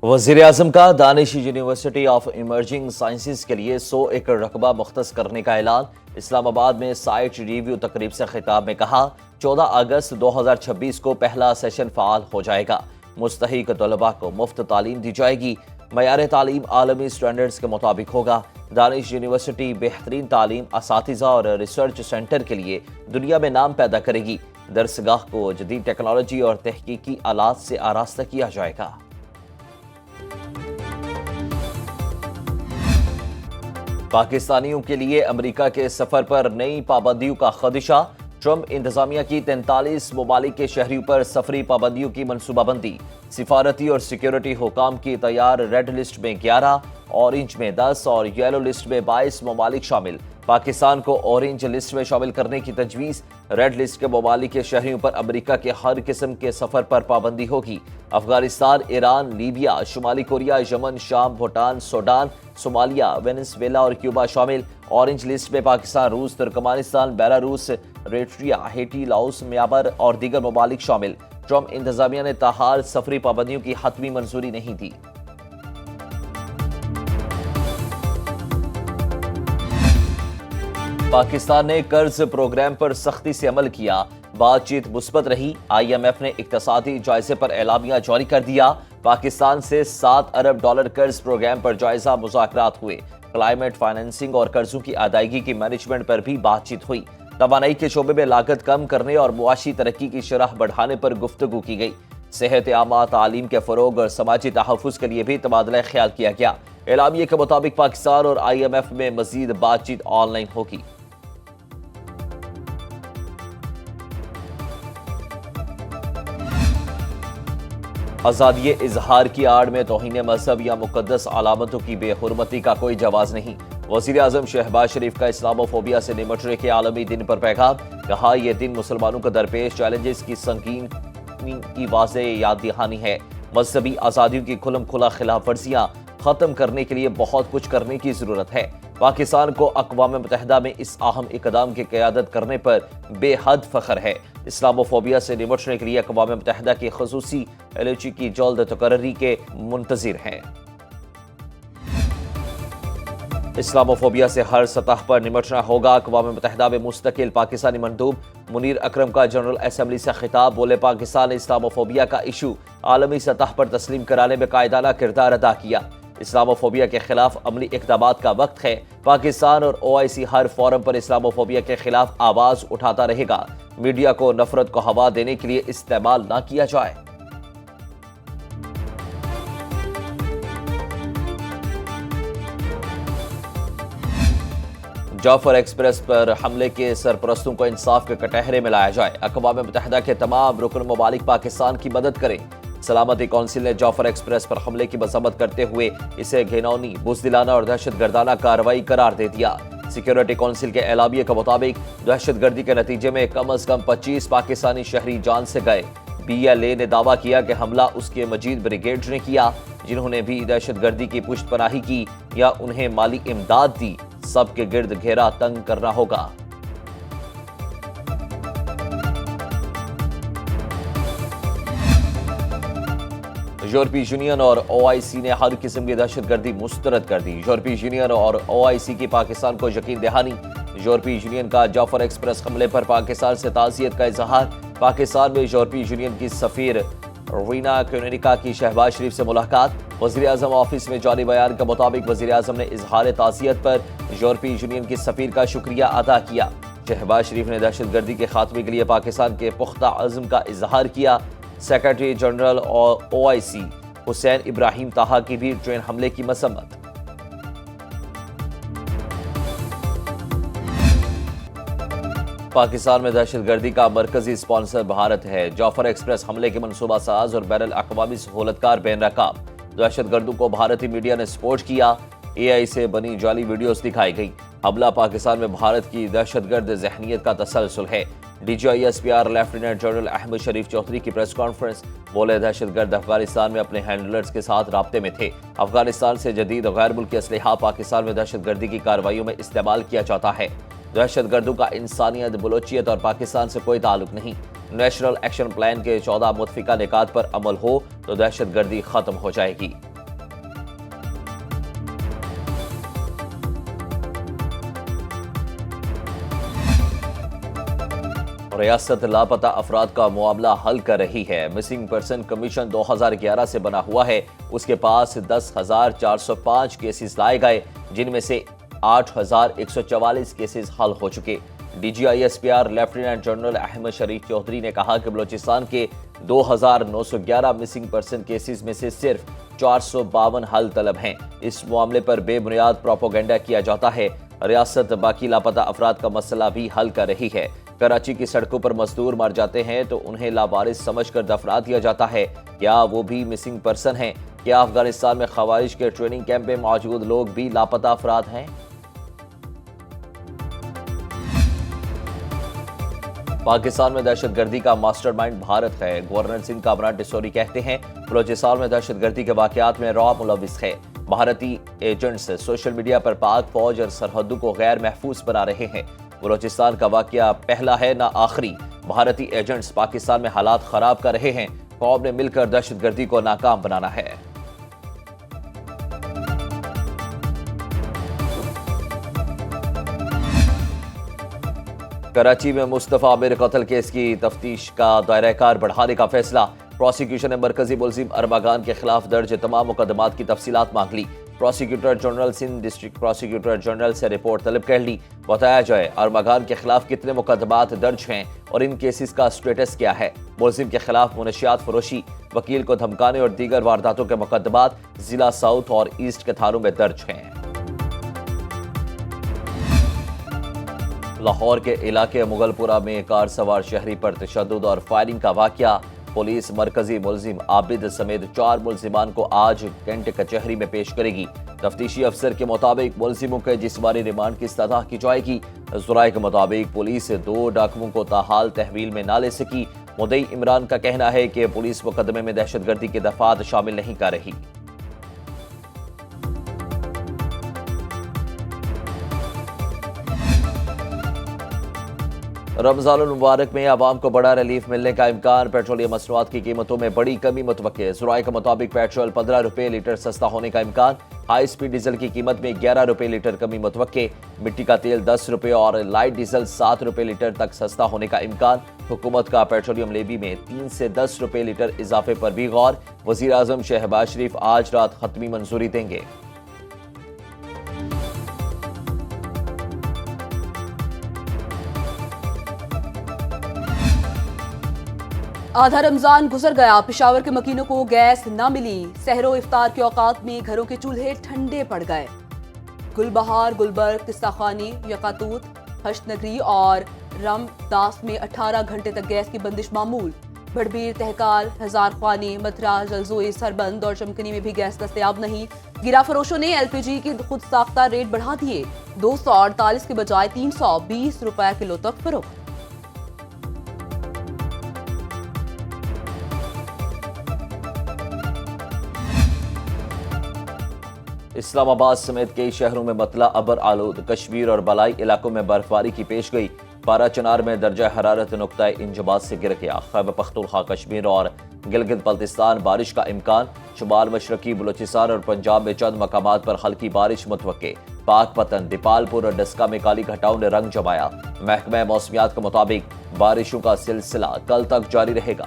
وزیر اعظم کا دانش university of emerging sciences کے لیے 100 ایکڑ رقبہ مختص کرنے کا اعلان۔ اسلام آباد میں سائٹ ریویو تقریب سے خطاب میں کہا 14 اگست 2026 کو پہلا سیشن فعال ہو جائے گا۔ مستحق طلباء کو مفت تعلیم دی جائے گی۔ معیار تعلیم عالمی سٹینڈرڈز کے مطابق ہوگا۔ دانش یونیورسٹی بہترین تعلیم، اساتذہ اور ریسرچ سینٹر کے لیے دنیا میں نام پیدا کرے گی۔ درسگاہ کو جدید ٹیکنالوجی اور تحقیقی آلات سے آراستہ کیا جائے گا۔ پاکستانیوں کے لیے امریکہ کے سفر پر نئی پابندیوں کا خدشہ۔ ٹرمپ انتظامیہ کی 43 ممالک کے شہریوں پر سفری پابندیوں کی منصوبہ بندی۔ سفارتی اور سیکیورٹی حکام کی تیار ریڈ لسٹ میں 11، اورنج میں 10 اور یلو لسٹ میں 22 ممالک شامل۔ پاکستان کو اورنج لسٹ میں شامل کرنے کی تجویز۔ ریڈ لسٹ کے ممالک کے شہریوں پر امریکہ کے ہر قسم کے سفر پر پابندی ہوگی۔ افغانستان، ایران، لیبیا، شمالی کوریا، یمن، شام، بھوٹان، سوڈان، صومالیہ، وینزویلا اور کیوبا شامل۔ اورنج لسٹ میں پاکستان، روس، Turkmenistan, Belarus, Eritrea, Haiti, Laos, Myanmar اور دیگر ممالک شامل۔ ٹرمپ انتظامیہ نے تاحال سفری پابندیوں کی حتمی منظوری نہیں دی۔ پاکستان نے قرض پروگرام پر سختی سے عمل کیا، بات چیت مثبت رہی۔ آئی ایم ایف نے اقتصادی جائزے پر اعلامیہ جاری کر دیا۔ پاکستان سے $7 ارب قرض پروگرام پر جائزہ مذاکرات ہوئے۔ کلائمیٹ فائنینسنگ اور قرضوں کی ادائیگی کی مینجمنٹ پر بھی بات چیت ہوئی۔ توانائی کے شعبے میں لاگت کم کرنے اور معاشی ترقی کی شرح بڑھانے پر گفتگو کی گئی۔ صحت عامہ، تعلیم کے فروغ اور سماجی تحفظ کے لیے بھی تبادلہ خیال کیا گیا۔ اعلامیے کے مطابق پاکستان اور آئی ایم ایف میں مزید بات چیت آن لائن ہوگی۔ آزادی اظہار کی آڑ میں توہین مذہب یا مقدس علامتوں کی بے حرمتی کا کوئی جواز نہیں۔ وزیر اعظم شہباز شریف کا اسلام و فوبیا سے نمٹنے کے عالمی دن پر پیغام۔ کہا یہ دن مسلمانوں کو درپیش چیلنجز کی سنگینی کی واضح یاد دہانی ہے۔ مذہبی آزادیوں کی کھلم کھلا خلاف ورزیاں ختم کرنے کے لیے بہت کچھ کرنے کی ضرورت ہے۔ پاکستان کو اقوام متحدہ میں اس اہم اقدام کی قیادت کرنے پر بے حد فخر ہے۔ اسلام و فوبیا سے نمٹنے کے لیے اقوام متحدہ کی خصوصی ایلچی کی جلد تقرری کے منتظر ہیں۔ اسلام و فوبیا سے ہر سطح پر نمٹنا ہوگا۔ اقوام متحدہ میں مستقل پاکستانی مندوب منیر اکرم کا جنرل اسمبلی سے خطاب۔ بولے پاکستان نے اسلام و فوبیا کا ایشو عالمی سطح پر تسلیم کرانے میں قائدانہ کردار ادا کیا۔ اسلام و فوبیا کے خلاف عملی اقدامات کا وقت ہے۔ پاکستان اور OIC ہر فورم پر اسلام و فوبیا کے خلاف آواز اٹھاتا رہے گا۔ میڈیا کو نفرت کو ہوا دینے کے لیے استعمال نہ کیا جائے۔ جعفر ایکسپریس پر حملے کے سرپرستوں کو انصاف کے کٹہرے میں لایا جائے۔ اقوام متحدہ کے تمام رکن ممالک پاکستان کی مدد کریں۔ سلامتی کونسل نے جعفر ایکسپریس پر حملے کی مذمت کرتے ہوئے اسے گھناؤنی، بزدلانہ اور دہشت گردانہ کارروائی قرار دے دیا۔ سیکیورٹی کونسل کے اعلامیے کے مطابق دہشت گردی کے نتیجے میں کم از کم 25 پاکستانی شہری جان سے گئے۔ BLA نے دعویٰ کیا کہ حملہ اس کے مجید بریگیڈ نے کیا، جنہوں نے بھی دہشت گردی کی پشت پناہی کی یا انہیں مالی امداد دی۔ سب کے گرد گھیرا تنگ کرنا ہوگا۔ یورپی یونین اور OIC نے ہر قسم کی دہشت گردی مسترد کر دی۔ یورپی یونین اور OIC کی پاکستان کو یقین دہانی۔ یورپی یونین کا جعفر ایکسپریس حملے پر پاکستان سے تعزیت کا اظہار۔ پاکستان میں یورپی یونین کی سفیر رینا کیونیکا کی شہباز شریف سے ملاقات۔ وزیر اعظم آفس میں جاری بیان کے مطابق وزیر اعظم نے اظہار تعزیت پر یورپی یونین کی سفیر کا شکریہ ادا کیا۔ شہباز شریف نے دہشت گردی کے خاتمے کے لیے پاکستان کے پختہ عزم کا اظہار کیا۔ سیکرٹری جنرل OIC حسین ابراہیم طہا کی بھی ٹرین حملے کی مذمت۔ پاکستان میں دہشت گردی کا مرکزی اسپانسر بھارت ہے۔ جعفر ایکسپریس حملے کے منصوبہ ساز اور بین الاقوامی سہولتکار بے نقاب۔ دہشت گردوں کو بھارتی میڈیا نے سپورٹ کیا۔ AI سے بنی جعلی ویڈیوز دکھائی گئی۔ حملہ پاکستان میں بھارت کی دہشت گرد ذہنیت کا تسلسل ہے۔ DGI SPR lieutenant general Ahmed Sharif Chaudhry کی پریس کانفرنس۔ بولے دہشت گرد افغانستان میں اپنے ہینڈلرز کے ساتھ رابطے میں تھے۔ افغانستان سے جدید غیر ملکی اسلحہ پاکستان میں دہشت گردی کی کارروائیوں میں استعمال کیا جاتا ہے۔ دہشت گردوں کا انسانیت، بلوچیت اور پاکستان سے کوئی تعلق نہیں۔ نیشنل ایکشن پلان کے 14 متفقہ نکات پر عمل ہو تو دہشت گردی ختم ہو جائے گی۔ ریاست لاپتہ افراد کا معاملہ حل کر رہی ہے۔ مسنگ پرسن کمیشن 2011 سے بنا ہوا ہے۔ اس کے پاس 10,405 کیسز لائے گئے، جن میں سے 8,144 کیسز حل ہو چکے۔ D G I S P R lieutenant general Ahmed Sharif Chaudhry نے کہا کہ بلوچستان کے 2,911 مسنگ پرسن کیسز میں سے صرف 452 حل طلب ہیں۔ اس معاملے پر بے بنیاد پروپیگنڈا کیا جاتا ہے۔ ریاست باقی لاپتہ افراد کا مسئلہ بھی حل کر رہی ہے۔ کراچی کی سڑکوں پر مزدور مر جاتے ہیں تو انہیں لاوارث سمجھ کر دفنا دیا جاتا ہے۔ کیا وہ بھی مسنگ پرسن ہیں؟ کیا افغانستان میں خوارج کے ٹریننگ کیمپ میں موجود لوگ بھی لاپتہ افراد ہیں؟ پاکستان میں دہشت گردی کا ماسٹر مائنڈ بھارت ہے۔ گورنر سنگھ کامران ٹیسوری کہتے ہیں بلوچستان میں دہشت گردی کے واقعات میں رعب ملوث ہے۔ بھارتی ایجنٹس سوشل میڈیا پر پاک فوج اور سرحدوں کو غیر محفوظ بنا رہے ہیں۔ بلوچستان کا واقعہ پہلا ہے نہ آخری۔ بھارتی ایجنٹس پاکستان میں حالات خراب کر رہے ہیں۔ قوم نے مل کر دہشت گردی کو ناکام بنانا ہے۔ کراچی میں مصطفی عامر قتل کیس کی تفتیش کا دائرہ کار بڑھانے کا فیصلہ۔ پروسیکیوشن نے مرکزی ملزم ارمغان کے خلاف درج تمام مقدمات کی تفصیلات مانگ لی۔ Prosecutor general Sindh district prosecutor general سے رپورٹ طلب کر لی۔ بتایا جائے ارمغان کے خلاف کتنے مقدمات درج ہیں اور ان کیسز کا سٹیٹس کیا ہے۔ ملزم کے خلاف منشیات فروشی، وکیل کو دھمکانے اور دیگر وارداتوں کے مقدمات ضلع ساؤتھ اور ایسٹ کے تھانوں میں درج ہیں۔ لاہور کے علاقے مغل پورہ میں کار سوار شہری پر تشدد اور فائرنگ کا واقعہ۔ پولیس مرکزی ملزم عابد سمیت 4 ملزمان کو آج کینٹ کچہری میں پیش کرے گی۔ تفتیشی افسر کے مطابق ملزموں کے جسمانی ریمانڈ کی استدعا کی جائے گی۔ ذرائع کے مطابق پولیس 2 ڈاکوؤں کو تاحال تحویل میں نہ لے سکی۔ مدعی عمران کا کہنا ہے کہ پولیس مقدمے میں دہشت گردی کے دفعات شامل نہیں کر رہی۔ رمضان المبارک میں عوام کو بڑا ریلیف ملنے کا امکان۔ پیٹرولیم مصنوعات کی قیمتوں میں بڑی کمی متوقع۔ ذرائع کے مطابق پیٹرول 15 روپے لیٹر سستا ہونے کا امکان۔ ہائی سپیڈ ڈیزل کی قیمت میں 11 روپے لیٹر کمی متوقع۔ مٹی کا تیل 10 روپے اور لائٹ ڈیزل 7 روپے لیٹر تک سستا ہونے کا امکان۔ حکومت کا پیٹرولیم لیوی میں 3 سے 10 روپے لیٹر اضافے پر بھی غور۔ وزیر اعظم شہباز شریف آج رات حتمی منظوری دیں گے۔ آدھا رمضان گزر گیا، پشاور کے مکینوں کو گیس نہ ملی۔ سحر و افطار کے اوقات میں گھروں کے چولہے ٹھنڈے پڑ گئے۔ گل بہار، گلبرگ، قصہ خانی، یقاتوت، ہشت نگری اور رم داس میں 18 گھنٹے تک گیس کی بندش معمول۔ بڑبیر، تہکال، ہزار خوانی، متھرا، جلزوئی، سربند اور چمکنی میں بھی گیس دستیاب نہیں۔ گرا فروشوں نے ایل پی جی کی خود ساختہ ریٹ بڑھا دیے، 248 کے بجائے 320 روپے کلو تک فروخت۔ اسلام آباد سمیت کئی شہروں میں مطلع ابر آلود۔ کشمیر اور بالائی علاقوں میں برفباری کی پیش گئی۔ پارہ چنار میں درجہ حرارت نقطہ انجماد سے گر گیا۔ خیبر پختونخوا، کشمیر اور گلگت بلتستان بارش کا امکان۔ شمال مشرقی بلوچستان اور پنجاب میں چند مقامات پر ہلکی بارش متوقع۔ پاک پتن، دیپال پور اور ڈسکا میں کالی گھٹاؤں نے رنگ جمایا۔ محکمہ موسمیات کے مطابق بارشوں کا سلسلہ کل تک جاری رہے گا۔